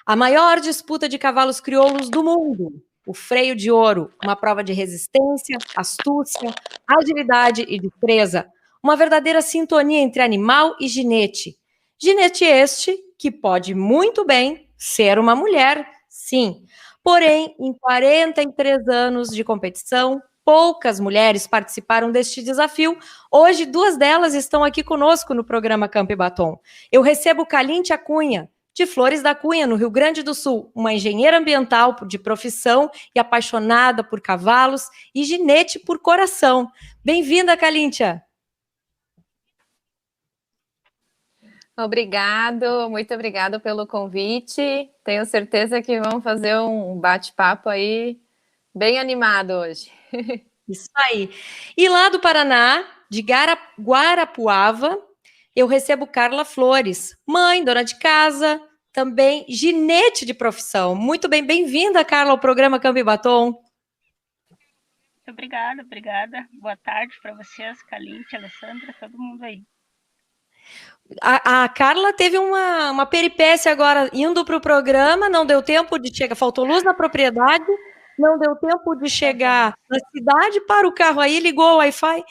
A maior disputa de cavalos crioulos do mundo, o freio de ouro, uma prova de resistência, astúcia, agilidade e destreza, uma verdadeira sintonia entre animal e ginete. Ginete este que pode muito bem ser uma mulher, sim. Porém, em 43 anos de competição, poucas mulheres participaram deste desafio. Hoje, 2 delas estão aqui conosco no programa Campo e Batom. Eu recebo Calíntia Cunha, de Flores da Cunha, no Rio Grande do Sul, uma engenheira ambiental de profissão e apaixonada por cavalos e ginete por coração. Bem-vinda, Calíntia! Obrigado, muito obrigado pelo convite. Tenho certeza que vamos fazer um bate-papo aí bem animado hoje. Isso aí. E lá do Paraná, de Guarapuava, eu recebo Carla Flores, mãe, dona de casa, também ginete de profissão. Muito bem, bem-vinda, Carla, ao programa Campo e Batom. Muito obrigada. Boa tarde para vocês, Calíntia, Alessandra, todo mundo aí. A Carla teve uma peripécia agora indo para o programa, não deu tempo de chegar, faltou luz na propriedade, não deu tempo de chegar na cidade, para o carro aí, ligou o Wi-Fi.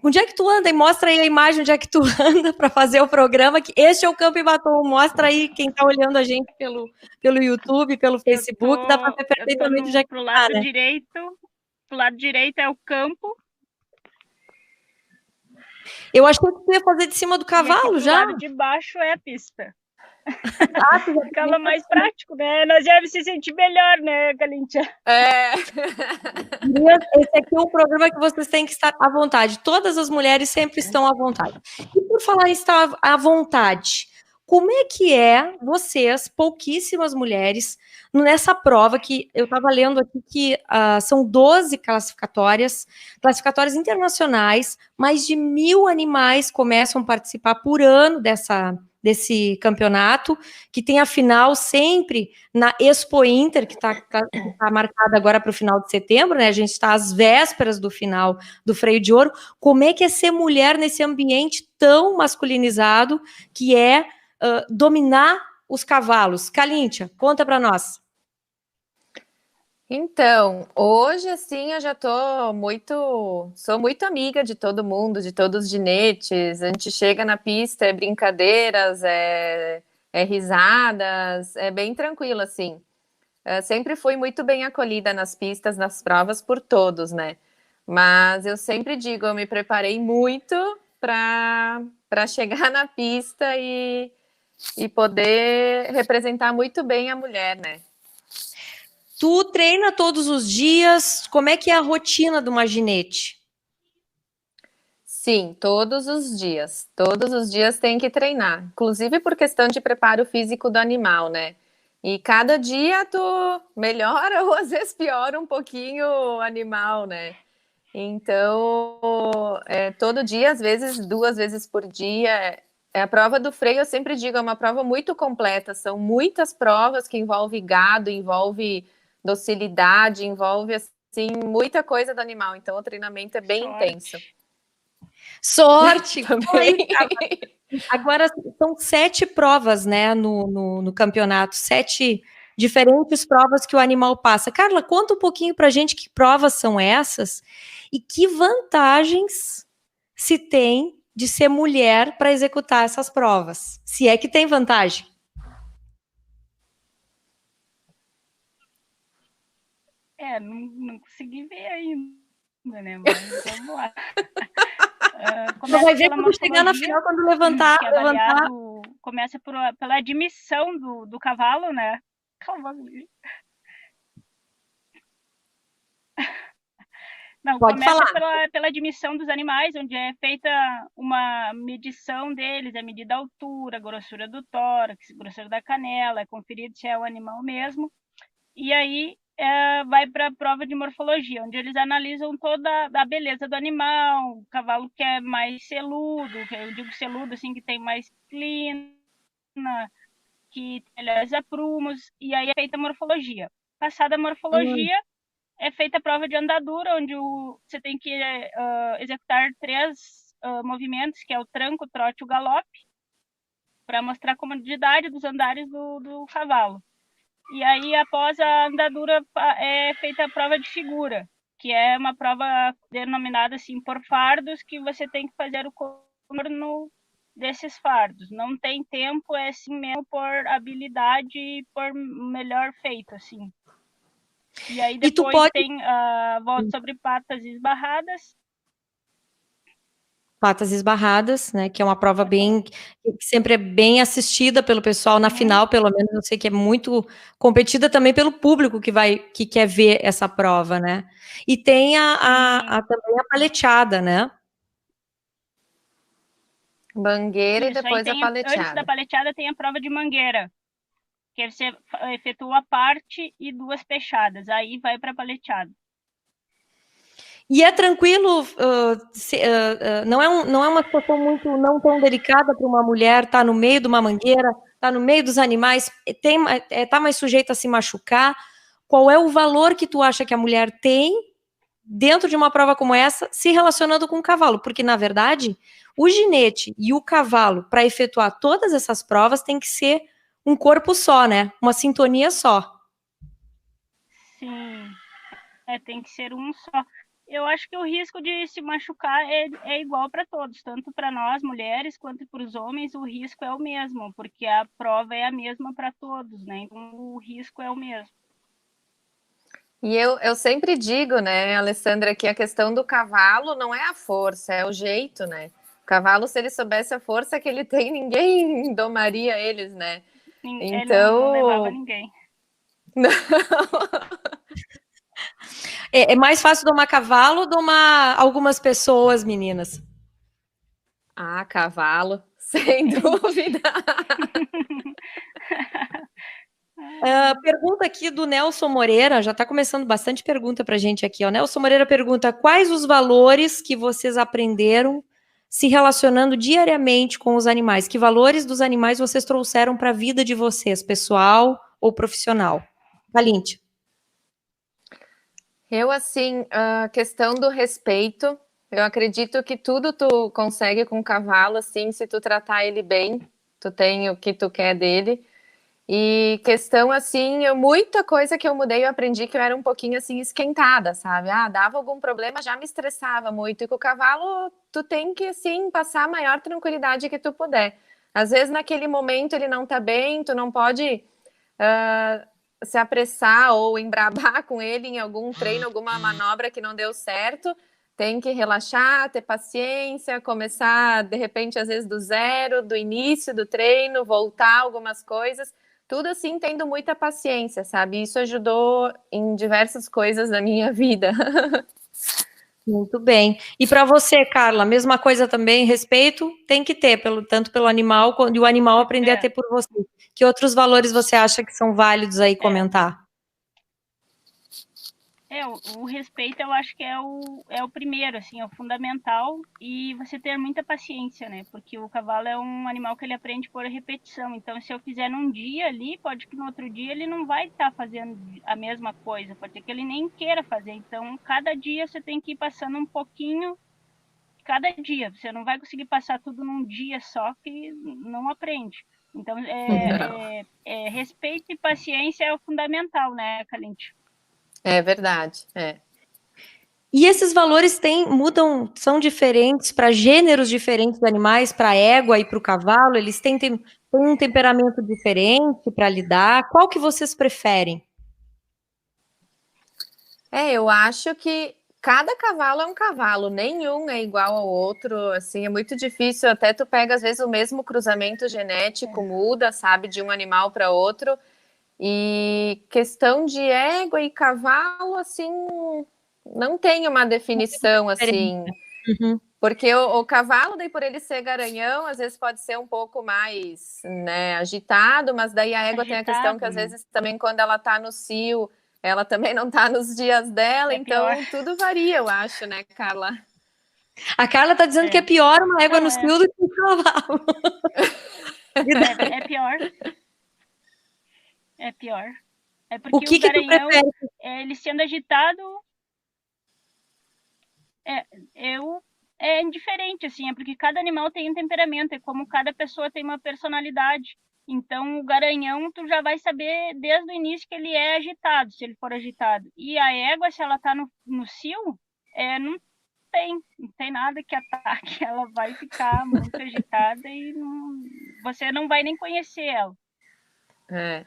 Onde é que tu anda? E mostra aí a imagem onde é que tu anda para fazer o programa, que este é o Campo e Batom. Mostra aí quem está olhando a gente pelo YouTube, pelo Facebook, dá para ver perfeitamente onde é que tu tá, né? Pro lado direito é o campo. Eu achei que tu ia fazer de cima do cavalo já. Do lado de baixo é a pista. Ficava mais prático, né? Nós já se sentir melhor, né, Calíntia? Esse aqui é um programa que vocês têm que estar à vontade. Todas as mulheres sempre estão à vontade. E por falar em estar à vontade, como é que vocês, pouquíssimas mulheres, nessa prova que eu estava lendo aqui que são 12 classificatórias internacionais, mais de 1.000 animais começam a participar por ano desse campeonato, que tem a final sempre na Expo Inter, que está marcada agora para o final de setembro, né? A gente está às vésperas do final do Freio de Ouro. Como é que é ser mulher nesse ambiente tão masculinizado que é dominar os cavalos? Calíntia, conta para nós. Então, hoje, assim, eu já sou muito amiga de todo mundo, de todos os ginetes. A gente chega na pista, é brincadeiras, é risadas, é bem tranquilo, assim. Sempre fui muito bem acolhida nas pistas, nas provas, por todos, né? Mas eu sempre digo, eu me preparei muito para chegar na pista e poder representar muito bem a mulher, né? Tu treina todos os dias? Como é que é a rotina de uma ginete? Sim, todos os dias. Todos os dias tem que treinar. Inclusive por questão de preparo físico do animal, né? E cada dia tu melhora ou às vezes piora um pouquinho o animal, né? Então, todo dia, às vezes 2 vezes por dia. A prova do freio, eu sempre digo, é uma prova muito completa. São muitas provas que envolvem gado, envolve docilidade, envolve, assim, muita coisa do animal. Então, o treinamento é bem intenso. Sorte! Agora são 7 provas, né, no campeonato, 7 diferentes provas que o animal passa. Carla, conta um pouquinho pra gente que provas são essas e que vantagens se tem de ser mulher para executar essas provas. Se é que tem vantagem. Não consegui ver ainda, né? Mas vamos lá. Você vai ver quando chegar na final, quando levantar. Começa pela admissão do cavalo, né? Calma. Não, pode começa falar. pela admissão dos animais, onde é feita uma medição deles, é medida a altura, a grossura do tórax, grossura da canela, é conferido se é o animal mesmo. E aí vai para a prova de morfologia, onde eles analisam toda a beleza do animal, o cavalo que é mais seludo, que eu digo seludo, assim, que tem mais clina, que tem melhores aprumos, e aí é feita a morfologia. Passada a morfologia, é feita a prova de andadura, onde você tem que executar 3 movimentos, que é o tranco, o trote e o galope, para mostrar a comodidade dos andares do cavalo. E aí, após a andadura, é feita a prova de figura, que é uma prova denominada assim por fardos, que você tem que fazer o contorno desses fardos. Não tem tempo, é assim mesmo por habilidade e por melhor feito, assim. E aí E tu depois pode. tem a volta sobre patas esbarradas. Patas esbarradas, né? Que é uma prova bem, que sempre é bem assistida pelo pessoal na final, pelo menos eu sei que é muito competida também pelo público que quer ver essa prova, né? E tem também a paleteada, né? Mangueira e Isso, aí depois a tem, antes da paleteada. paleteada tem a prova de mangueira, que você efetua a parte e 2 fechadas, aí vai para a paleteada. E é tranquilo, não é uma situação muito não tão delicada para uma mulher estar no meio de uma mangueira, estar no meio dos animais, tá mais sujeita a se machucar. Qual é o valor que tu acha que a mulher tem dentro de uma prova como essa, se relacionando com o cavalo? Porque, na verdade, o ginete e o cavalo, para efetuar todas essas provas, tem que ser um corpo só, né? Uma sintonia só. Sim, tem que ser um só. Eu acho que o risco de se machucar é igual para todos, tanto para nós mulheres quanto para os homens, o risco é o mesmo, porque a prova é a mesma para todos, né? Então o risco é o mesmo. E eu sempre digo, né, Alessandra, que a questão do cavalo não é a força, é o jeito, né? O cavalo, se ele soubesse a força que ele tem, ninguém domaria eles, né? Ele não levava Então. ninguém. É mais fácil domar cavalo ou domar algumas pessoas, meninas? Ah, cavalo, sem dúvida. Pergunta aqui do Nelson Moreira, já está começando bastante pergunta para a gente aqui. O Nelson Moreira pergunta: quais os valores que vocês aprenderam se relacionando diariamente com os animais? Que valores dos animais vocês trouxeram para a vida de vocês, pessoal ou profissional? Valinte. Eu, assim, a questão do respeito, eu acredito que tudo tu consegue com o cavalo, assim, se tu tratar ele bem, tu tem o que tu quer dele. E questão, assim, muita coisa que eu mudei, eu aprendi que eu era um pouquinho, assim, esquentada, sabe? Ah, dava algum problema, já me estressava muito. E com o cavalo, tu tem que, assim, passar a maior tranquilidade que tu puder. Às vezes, naquele momento, ele não tá bem, tu não pode se apressar ou embrabar com ele em algum treino, alguma manobra que não deu certo. Tem que relaxar, ter paciência, começar, de repente, às vezes do zero, do início do treino, voltar algumas coisas. Tudo assim, tendo muita paciência, sabe? Isso ajudou em diversas coisas da minha vida. Muito bem. E para você, Carla, mesma coisa também, respeito tem que ter, tanto pelo animal, e o animal aprender a ter por você. Que outros valores você acha que são válidos aí comentar? O respeito eu acho que é o primeiro, assim, é o fundamental, e você ter muita paciência, né? Porque o cavalo é um animal que ele aprende por repetição. Então, se eu fizer num dia ali, pode que no outro dia ele não vai estar fazendo a mesma coisa, pode ser que ele nem queira fazer. Então, cada dia você tem que ir passando um pouquinho, cada dia. Você não vai conseguir passar tudo num dia só, que não aprende. Então, respeito e paciência é o fundamental, né, Kalint? É verdade, é. E esses valores são diferentes para gêneros diferentes de animais, para a égua e para o cavalo? Eles têm um temperamento diferente para lidar? Qual que vocês preferem? Eu acho que cada cavalo é um cavalo, nenhum é igual ao outro, assim, é muito difícil, até tu pega às vezes o mesmo cruzamento genético, muda, sabe, de um animal para outro, e questão de égua e cavalo, assim, não tem uma definição, assim, porque o cavalo, daí por ele ser garanhão, às vezes pode ser um pouco mais, né, agitado, mas daí a égua tem a questão que às vezes também quando ela tá no cio, ela também não tá nos dias dela, então pior. tudo varia, eu acho, né, Carla? A Carla tá dizendo que é pior uma égua no cio do que um cavalo. É pior. É pior. É porque O que tu prefere? ele sendo agitado, é indiferente, assim, é porque cada animal tem um temperamento, é como cada pessoa tem uma personalidade. Então, o garanhão, tu já vai saber desde o início que ele é agitado, se ele for agitado. E a égua, se ela tá no cio, não tem nada que ataque. Ela vai ficar muito agitada e você não vai nem conhecer ela.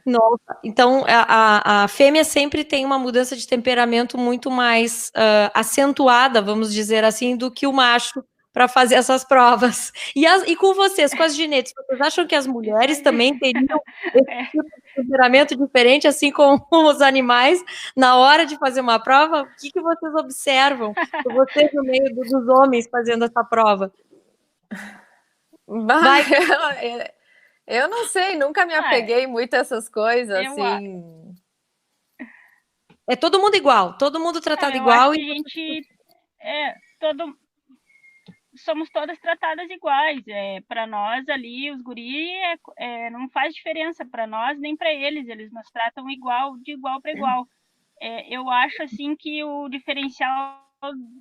Nossa, então a fêmea sempre tem uma mudança de temperamento muito mais acentuada, vamos dizer assim, do que o macho para fazer essas provas. E com vocês, com as ginetes, vocês acham que as mulheres também teriam esse tipo de temperamento diferente, assim como os animais, na hora de fazer uma prova? O que vocês observam? Vocês no meio dos homens fazendo essa prova? Vai. Eu não sei, nunca me apeguei muito a essas coisas, assim. É todo mundo igual, todo mundo tratado igual. Acho que a gente somos todas tratadas iguais. Para nós ali, os guri, não faz diferença para nós nem para eles. Eles nos tratam igual, de igual para igual. Eu acho assim que o diferencial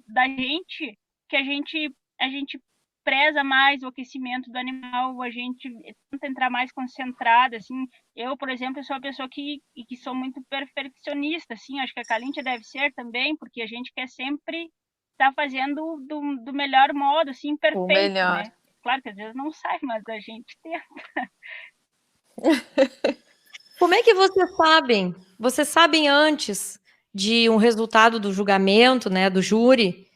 da gente, que a gente preza mais o aquecimento do animal, a gente tenta entrar mais concentrada, assim. Eu, por exemplo, sou uma pessoa que sou muito perfeccionista, assim, acho que a Kalintia deve ser também, porque a gente quer sempre estar fazendo do melhor modo, assim, perfeito, o melhor. né? Claro que às vezes não sai, mas a gente tenta. Como é que vocês sabem? Vocês sabem antes de um resultado do julgamento, né, do júri?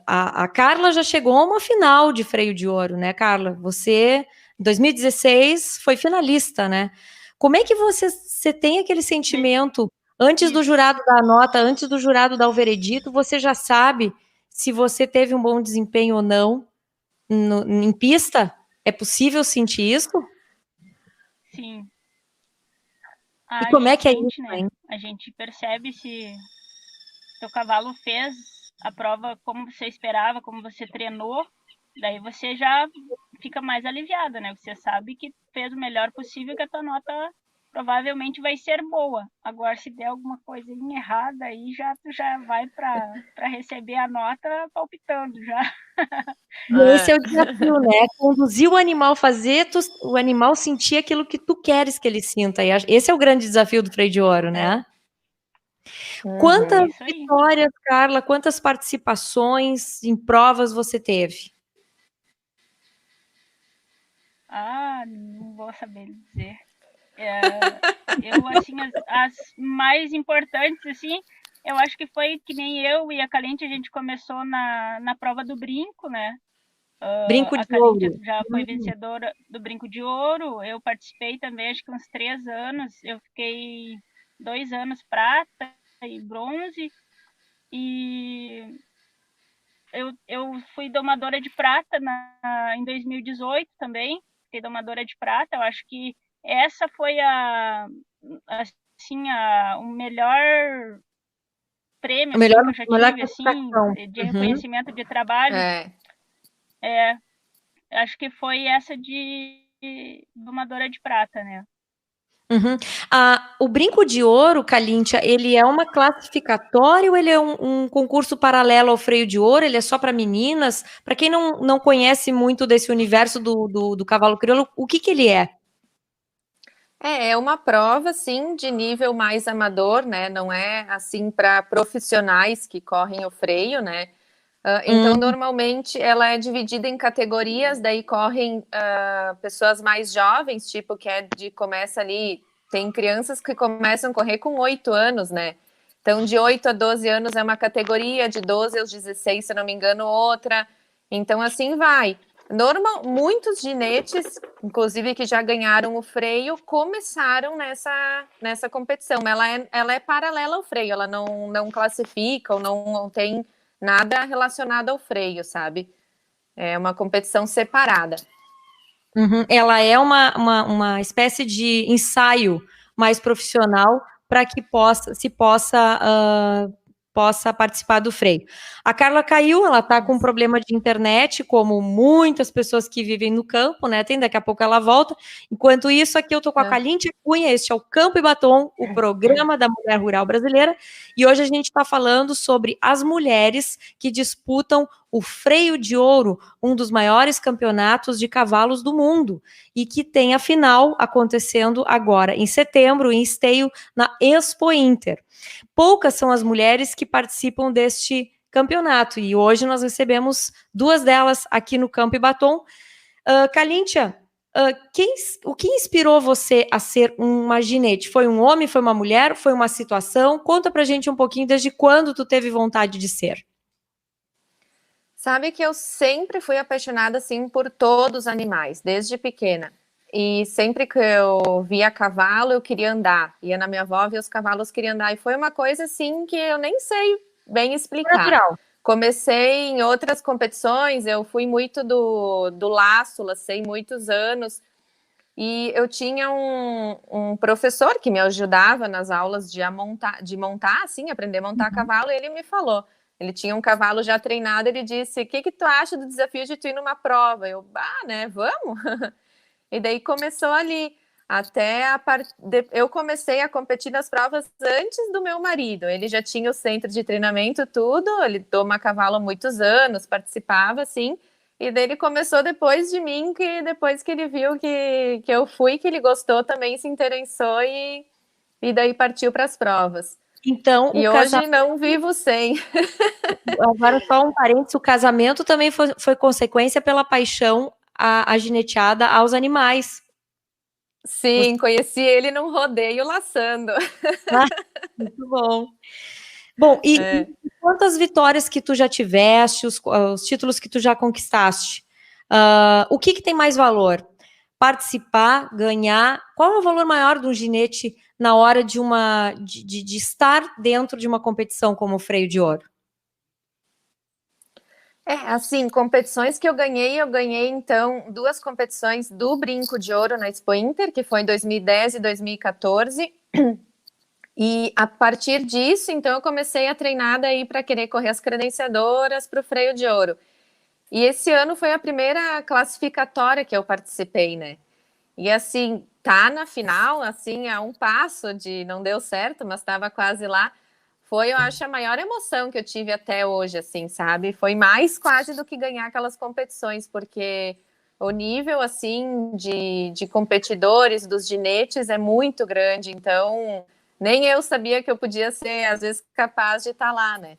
A Carla já chegou a uma final de Freio de Ouro, né, Carla? Você, em 2016, foi finalista, né? Como é que você tem aquele sentimento antes do jurado dar a nota, antes do jurado dar o veredito, você já sabe se você teve um bom desempenho ou não em pista? É possível sentir isso? Sim. E como é que é isso, né? A gente percebe se teu cavalo fez a prova como você esperava, como você treinou, daí você já fica mais aliviada, né? Você sabe que fez o melhor possível, que a tua nota provavelmente vai ser boa. Agora, se der alguma coisinha errada, aí tu já vai para receber a nota palpitando já. Esse é o desafio, né? Conduzir o animal, fazer o animal sentir aquilo que tu queres que ele sinta. E esse é o grande desafio do Freio de Ouro, né? Quantas vitórias, Carla, quantas participações em provas você teve? Não vou saber dizer. Eu, assim, as mais importantes, assim, eu acho que foi que nem eu e a Kalintia, a gente começou na prova do brinco, né? Brinco de a Kalintia ouro. Já foi vencedora do Brinco de Ouro. Eu participei também, acho que uns 3 anos. Eu fiquei 2 anos prata e bronze. E eu fui domadora de prata em 2018 também. Fiquei domadora de prata. Eu acho que essa foi o melhor prêmio que eu já tive, assim, de reconhecimento de trabalho. Acho que foi essa de domadora de prata, né? O Brinco de Ouro, Kalintia, ele é uma classificatória ou ele é um concurso paralelo ao Freio de Ouro? Ele é só para meninas? Para quem não conhece muito desse universo do cavalo crioulo, o que ele é? É uma prova, sim, de nível mais amador, né? Não é, assim, para profissionais que correm o freio, né? Então, normalmente, ela é dividida em categorias, daí correm pessoas mais jovens, tipo, começa ali, tem crianças que começam a correr com 8 anos, né? Então, de 8 a 12 anos é uma categoria, de 12 aos 16, se não me engano, outra. Então, assim vai. Muitos ginetes, inclusive que já ganharam o freio, começaram nessa competição. Ela é paralela ao freio, ela não classifica ou não tem nada relacionado ao freio, sabe? É uma competição separada. Ela é uma espécie de ensaio mais profissional para que possa participar do freio. A Carla caiu, ela está com um problema de internet, como muitas pessoas que vivem no campo, né? Daqui a pouco ela volta. Enquanto isso, aqui eu estou com a Kalintia Cunha, este é o Campo e Batom, o programa da mulher rural brasileira, e hoje a gente está falando sobre as mulheres que disputam o Freio de Ouro, um dos maiores campeonatos de cavalos do mundo, e que tem a final acontecendo agora em setembro, em Esteio, na Expo Inter. Poucas são as mulheres que participam deste campeonato, e hoje nós recebemos 2 delas aqui no Campo e Batom. Kalíntia, o que inspirou você a ser uma ginete? Foi um homem, foi uma mulher, foi uma situação? Conta pra gente um pouquinho desde quando tu teve vontade de ser. Sabe que eu sempre fui apaixonada, assim, por todos os animais, desde pequena. E sempre que eu via cavalo, eu queria andar. Ia na minha avó, via os cavalos, queria andar. E foi uma coisa, assim, que eu nem sei bem explicar. Natural. Comecei em outras competições, eu fui muito do laço, lacei muitos anos. E eu tinha um professor que me ajudava nas aulas de montar, assim, aprender a montar cavalo, e ele me falou, ele tinha um cavalo já treinado, ele disse, o que tu acha do desafio de tu ir numa prova? Eu, né, vamos? E daí começou ali, eu comecei a competir nas provas antes do meu marido, ele já tinha o centro de treinamento, tudo, ele doma cavalo há muitos anos, participava, assim, e daí ele começou depois de mim, que depois que ele viu que eu fui, que ele gostou, também se interessou e daí partiu para as provas. Então, e hoje não vivo sem. Agora só um parênteses, o casamento também foi consequência pela paixão a gineteada aos animais. Sim, conheci ele num rodeio laçando. Muito bom. Bom, e quantas vitórias que tu já tiveste, os títulos que tu já conquistaste? O que tem mais valor? Participar, ganhar? Qual é o valor maior de um ginete na hora de estar dentro de uma competição como o Freio de Ouro? Assim, competições que eu ganhei, então, 2 competições do Brinco de Ouro na Expo Inter, que foi em 2010 e 2014. E a partir disso, então, eu comecei a treinar daí para querer correr as credenciadoras para o Freio de Ouro. E esse ano foi a primeira classificatória que eu participei, né? E assim, tá na final, assim, a um passo de não deu certo, mas estava quase lá. Foi, eu acho, a maior emoção que eu tive até hoje, assim, sabe? Foi mais quase do que ganhar aquelas competições, porque o nível, assim, de competidores, dos ginetes é muito grande, então nem eu sabia que eu podia ser, às vezes, capaz de estar lá, né?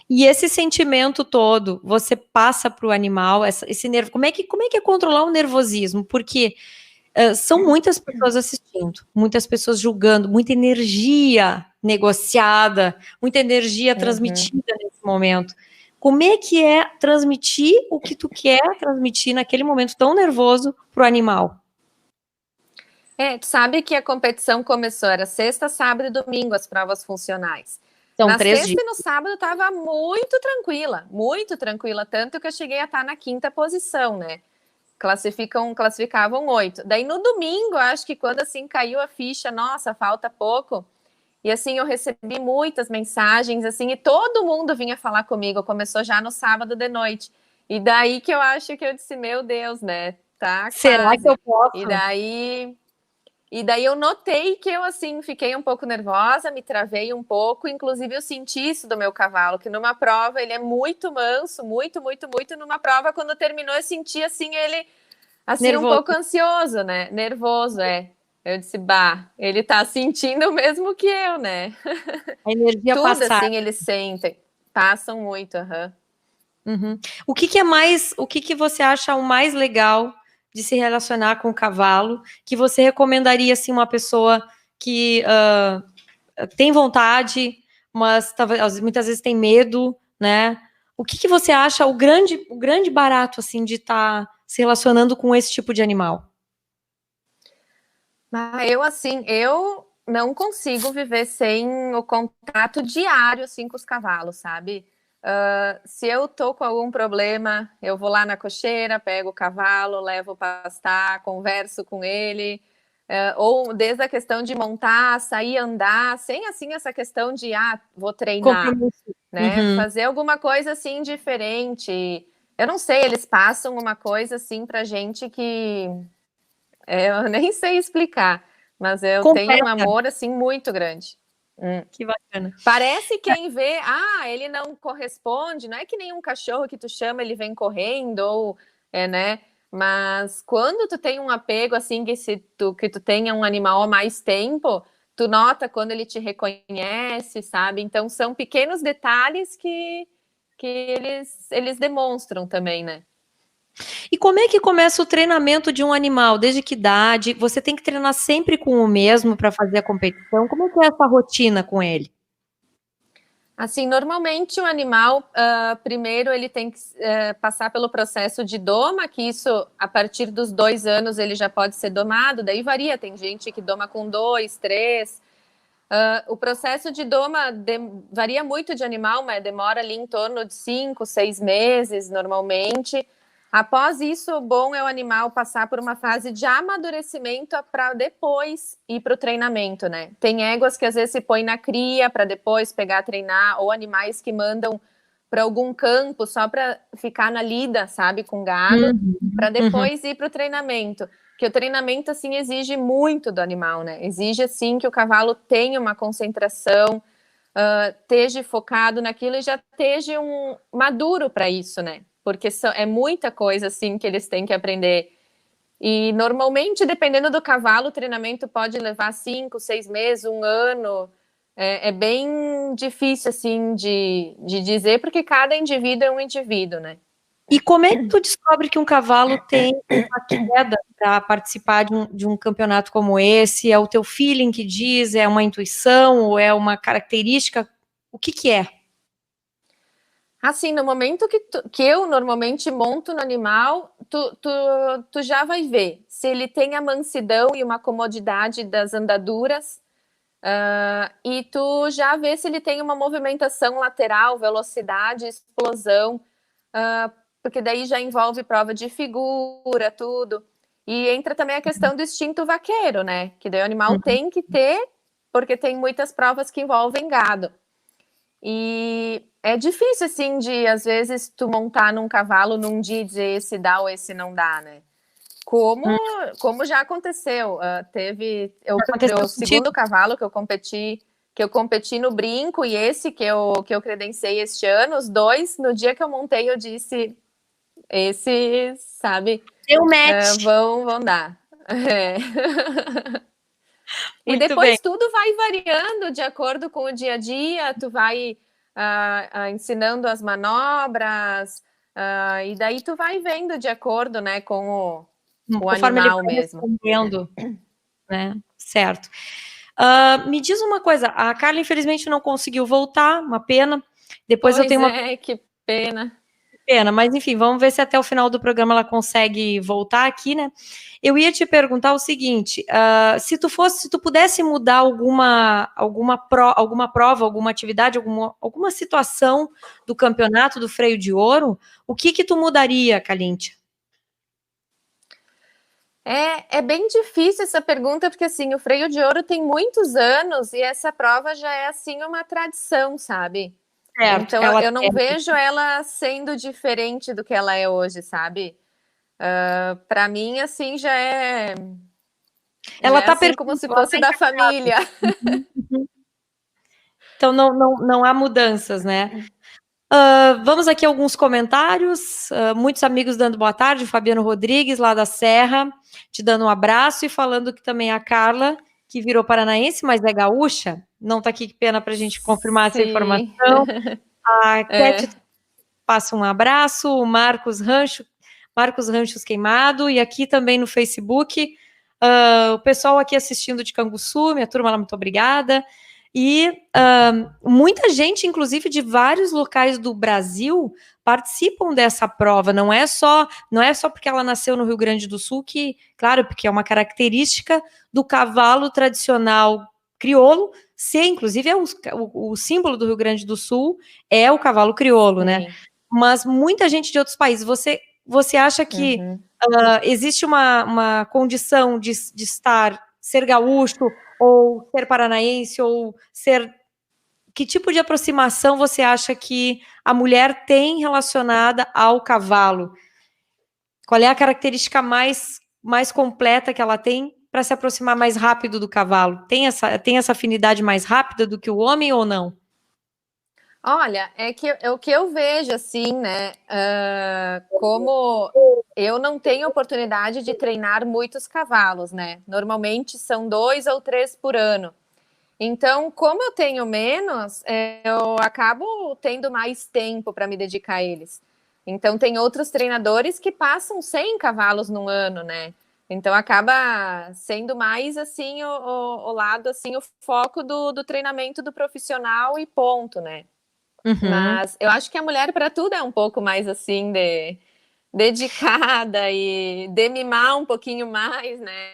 E esse sentimento todo, você passa para o animal, esse nervo, como é que é controlar o nervosismo? Porque são muitas pessoas assistindo, muitas pessoas julgando, muita energia negociada, muita energia transmitida nesse momento. Como é que é transmitir o que tu quer transmitir naquele momento tão nervoso para o animal? Tu sabe que a competição começou, era sexta, sábado e domingo, as provas funcionais. São Na 3 sexta dias. e no sábado estava muito tranquila, tanto que eu cheguei a estar na 5ª posição, né? Classificavam 8. Daí no domingo, acho que quando assim caiu a ficha, nossa, falta pouco. E assim, eu recebi muitas mensagens, assim, e todo mundo vinha falar comigo. Começou já no sábado de noite. E daí que eu acho que eu disse, meu Deus, né? Tá quase. Será que eu posso? E daí eu notei que eu, assim, fiquei um pouco nervosa, me travei um pouco, inclusive eu senti isso do meu cavalo, que numa prova ele é muito manso, muito, numa prova, quando terminou, eu senti, assim, ele, assim, Nervoso. um pouco ansioso, né? Nervoso, Eu disse, ele tá sentindo o mesmo que eu, né? A energia Tudo, passada. assim, eles sentem, passam muito, O que é mais, o que você acha o mais legal de se relacionar com o cavalo, que você recomendaria, assim, uma pessoa que tem vontade, mas muitas vezes tem medo, né? O que você acha o grande barato, assim, de estar se relacionando com esse tipo de animal? Eu não consigo viver sem o contato diário, assim, com os cavalos, sabe? Se eu tô com algum problema, eu vou lá na cocheira, pego o cavalo, levo pastar, converso com ele, ou desde a questão de montar, sair andar, sem assim essa questão de vou treinar, né? Fazer alguma coisa assim diferente. Eu não sei, eles passam uma coisa assim pra gente que eu nem sei explicar, mas eu tenho um amor assim muito grande. Que bacana. Parece quem vê, ele não corresponde, não é que nem um cachorro que tu chama, ele vem correndo, ou, né? Mas quando tu tem um apego, assim, que tu tenha um animal há mais tempo, tu nota quando ele te reconhece, sabe? Então, são pequenos detalhes que eles demonstram também, né? E como é que começa o treinamento de um animal? Desde que idade? Você tem que treinar sempre com o mesmo para fazer a competição? Como é que é essa rotina com ele? Assim, normalmente o animal, primeiro ele tem que passar pelo processo de doma, que isso, a partir dos 2 anos, ele já pode ser domado, daí varia, tem gente que doma com 2, 3. O processo de doma varia muito de animal, mas demora ali em torno de 5, 6 meses, normalmente. Após isso, o bom é o animal passar por uma fase de amadurecimento para depois ir para o treinamento, né? Tem éguas que às vezes se põe na cria para depois pegar, treinar, ou animais que mandam para algum campo só para ficar na lida, sabe, com gado, para depois ir para o treinamento. Que o treinamento, assim, exige muito do animal, né? Exige, assim, que o cavalo tenha uma concentração, esteja focado naquilo e já esteja maduro para isso, né? Porque é muita coisa, assim, que eles têm que aprender. E, normalmente, dependendo do cavalo, o treinamento pode levar 5, 6 meses, 1 ano. É bem difícil, assim, de dizer, porque cada indivíduo é um indivíduo, né? E como é que tu descobre que um cavalo tem uma queda para participar de um campeonato como esse? É o teu feeling que diz? É uma intuição? Ou é uma característica? O que é? Assim, no momento que eu normalmente monto no animal, tu já vai ver se ele tem a mansidão e uma comodidade das andaduras, e tu já vê se ele tem uma movimentação lateral, velocidade, explosão, porque daí já envolve prova de figura, tudo. E entra também a questão do instinto vaqueiro, né? Que daí o animal tem que ter, porque tem muitas provas que envolvem gado. E é difícil, assim, às vezes, tu montar num cavalo num dia e dizer esse dá ou esse não dá, né? Como já aconteceu. O segundo cavalo que eu competi no brinco e esse que eu credenciei este ano, os dois, no dia que eu montei, eu disse, esse, sabe? Deu match. Vão dar. É. E depois tudo vai variando de acordo com o dia a dia, tu vai ensinando as manobras, e daí tu vai vendo de acordo, né, com o animal ele vai mesmo. Respondendo, né? Certo. Me diz uma coisa, a Carla infelizmente não conseguiu voltar, uma pena. Depois eu tenho uma... que pena. Pena, mas enfim, vamos ver se até o final do programa ela consegue voltar aqui, né? Eu ia te perguntar o seguinte: se tu pudesse mudar alguma prova, alguma atividade, alguma situação do campeonato do freio de ouro, o que tu mudaria, Kalíntia? É bem difícil essa pergunta, porque assim, o freio de ouro tem muitos anos e essa prova já é assim uma tradição, sabe? Certo, então eu não vejo ela sendo diferente do que ela é hoje, sabe? Para mim, assim, já é. Ela tá assim como se fosse da família. Então não há mudanças, né? Vamos aqui a alguns comentários. Muitos amigos dando boa tarde. Fabiano Rodrigues, lá da Serra, te dando um abraço e falando que também a Carla, que virou paranaense, mas é gaúcha, não está aqui, que pena para a gente confirmar essa informação. A Cat passa um abraço, o Marcos Ranchos Queimado, e aqui também no Facebook, o pessoal aqui assistindo de Canguçu, minha turma lá, muito obrigada. E muita gente, inclusive de vários locais do Brasil, participam dessa prova. Não é só porque ela nasceu no Rio Grande do Sul, que, claro, porque é uma característica do cavalo tradicional crioulo, inclusive é o símbolo do Rio Grande do Sul é o cavalo crioulo, sim, né? Mas muita gente de outros países. Você acha que existe uma condição de ser gaúcho, ou ser paranaense, ou ser... Que tipo de aproximação você acha que a mulher tem relacionada ao cavalo? Qual é a característica mais completa que ela tem para se aproximar mais rápido do cavalo? Tem essa afinidade mais rápida do que o homem ou não? Olha, o que eu vejo assim, né? Como eu não tenho oportunidade de treinar muitos cavalos, né? Normalmente são 2 ou 3 por ano. Então, como eu tenho menos, eu acabo tendo mais tempo para me dedicar a eles. Então, tem outros treinadores que passam 100 cavalos num ano, né? Então, acaba sendo mais, assim, o lado, assim, o foco do treinamento do profissional e ponto, né? Uhum. Mas eu acho que a mulher para tudo é um pouco mais, assim, dedicada e de mimar um pouquinho mais, né?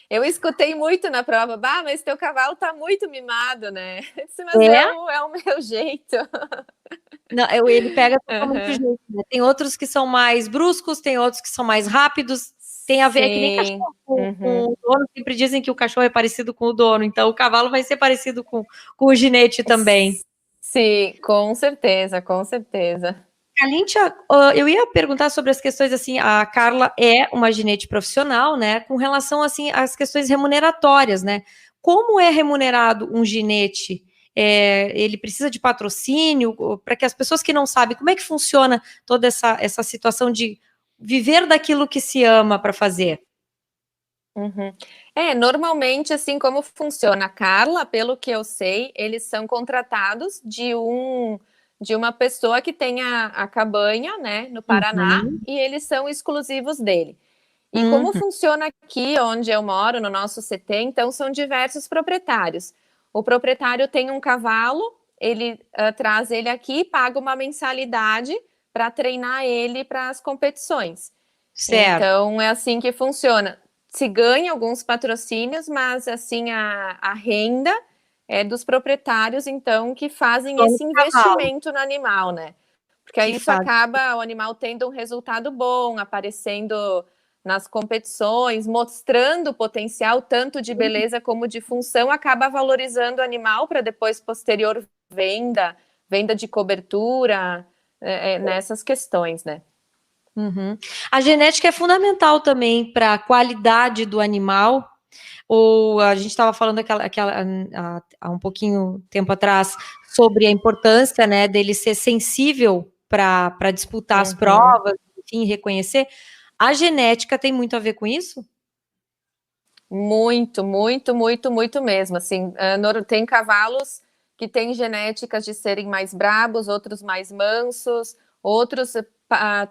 Eu escutei muito na prova, bah, mas teu cavalo tá muito mimado, né? Eu disse, mas É? é o meu jeito. Não, ele pega totalmente o Uhum. jeito, né? Tem outros que são mais bruscos, tem outros que são mais rápidos. Tem a ver, é que nem Sim. cachorro com Uhum. o dono, sempre dizem que o cachorro é parecido com o dono, então o cavalo vai ser parecido com o ginete também. Sim, com certeza, com certeza. Kalintia, eu ia perguntar sobre as questões, assim, a Carla é uma ginete profissional, né, com relação, assim, às questões remuneratórias, né, como é remunerado um ginete? Ele precisa de patrocínio, para que as pessoas que não sabem, como é que funciona toda essa situação de viver daquilo que se ama para fazer? Uhum. Normalmente, assim como funciona, a Carla, pelo que eu sei, eles são contratados de uma pessoa que tem a cabanha, né, no Paraná, Uhum, e eles são exclusivos dele. E como uhum, funciona aqui onde eu moro, no nosso CT, então são diversos proprietários. O proprietário tem um cavalo, ele traz ele aqui, paga uma mensalidade para treinar ele para as competições. certo. Então é assim que funciona. Se ganha alguns patrocínios, mas assim a renda é dos proprietários, então, que fazem Só no esse cavalo investimento no animal, né? Porque que aí isso faz. acaba o animal tendo um resultado bom, aparecendo nas competições, mostrando o potencial tanto de beleza como de função, acaba valorizando o animal para depois posterior venda de cobertura, nessas questões, né? Uhum. A genética é fundamental também para a qualidade do animal. Ou a gente estava falando há um pouquinho tempo atrás sobre a importância, né, dele ser sensível para disputar as Uhum. provas, enfim, reconhecer. A genética tem muito a ver com isso? Muito, muito, muito, muito mesmo. Assim, tem cavalos que têm genéticas de serem mais brabos, outros mais mansos, outros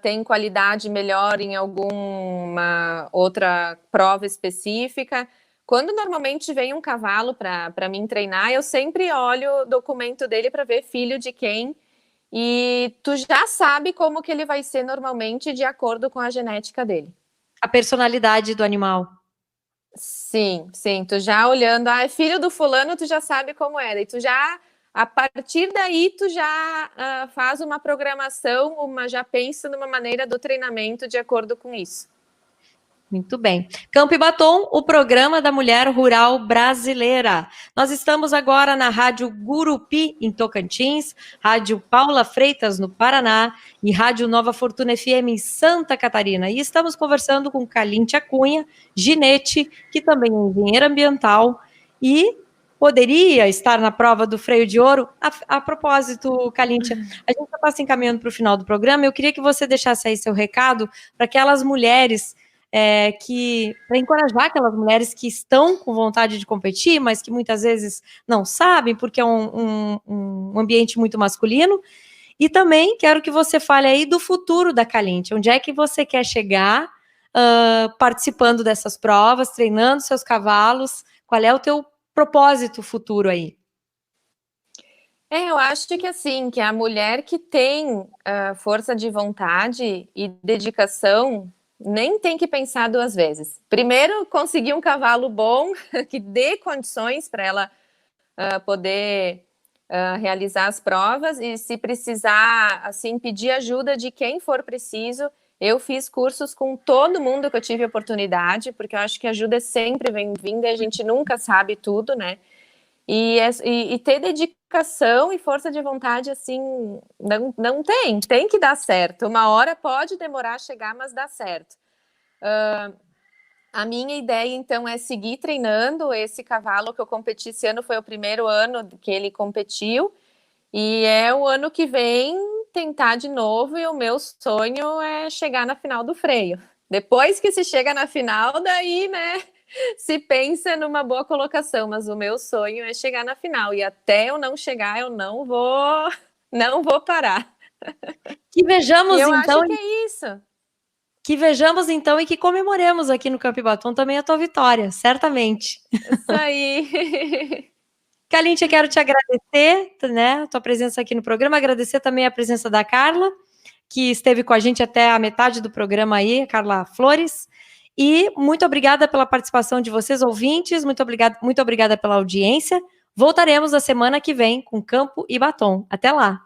têm qualidade melhor em alguma outra prova específica. Quando normalmente vem um cavalo para mim treinar, eu sempre olho o documento dele para ver filho de quem, e tu já sabe como que ele vai ser normalmente de acordo com a genética dele. A personalidade do animal. Sim, sim, tu já olhando, é filho do fulano, tu já sabe como era, e tu já, a partir daí, tu já faz uma programação, já pensa numa maneira do treinamento de acordo com isso. Muito bem. Campo e Batom, o programa da mulher rural brasileira. Nós estamos agora na Rádio Gurupi, em Tocantins, Rádio Paula Freitas, no Paraná, e Rádio Nova Fortuna FM, em Santa Catarina. E estamos conversando com Kalintia Cunha, ginete, que também é engenheira ambiental e poderia estar na prova do freio de ouro. A propósito, Kalintia, a gente já está se encaminhando para o final do programa. Eu queria que você deixasse aí seu recado para aquelas mulheres para encorajar aquelas mulheres que estão com vontade de competir, mas que muitas vezes não sabem, porque é um ambiente muito masculino. E também quero que você fale aí do futuro da Kalintia. Onde é que você quer chegar participando dessas provas, treinando seus cavalos? Qual é o teu propósito futuro aí? Eu acho que assim, que a mulher que tem força de vontade e dedicação nem tem que pensar duas vezes. Primeiro, conseguir um cavalo bom que dê condições para ela poder realizar as provas, e se precisar, assim, pedir ajuda de quem for preciso. Eu fiz cursos com todo mundo que eu tive oportunidade, porque eu acho que ajuda é sempre bem-vinda, a gente nunca sabe tudo, né? E ter dedicação e força de vontade, assim, não tem que dar certo. Uma hora pode demorar a chegar, mas dá certo. A minha ideia, então, é seguir treinando. Esse cavalo que eu competi esse ano foi o primeiro ano que ele competiu. E é o ano que vem tentar de novo. E o meu sonho é chegar na final do freio. Depois que se chega na final, daí, né, se pensa numa boa colocação. Mas o meu sonho é chegar na final. E até eu não chegar, eu não vou parar. Que vejamos, E eu então, acho que é isso. que vejamos, então, e que comemoremos aqui no Campo Batom também a tua vitória, certamente. Isso aí. Kalintia, quero te agradecer, né, a tua presença aqui no programa, agradecer também a presença da Carla, que esteve com a gente até a metade do programa aí, Carla Flores, e muito obrigada pela participação de vocês, ouvintes, muito obrigada pela audiência. Voltaremos a semana que vem com Campo e Batom. Até lá!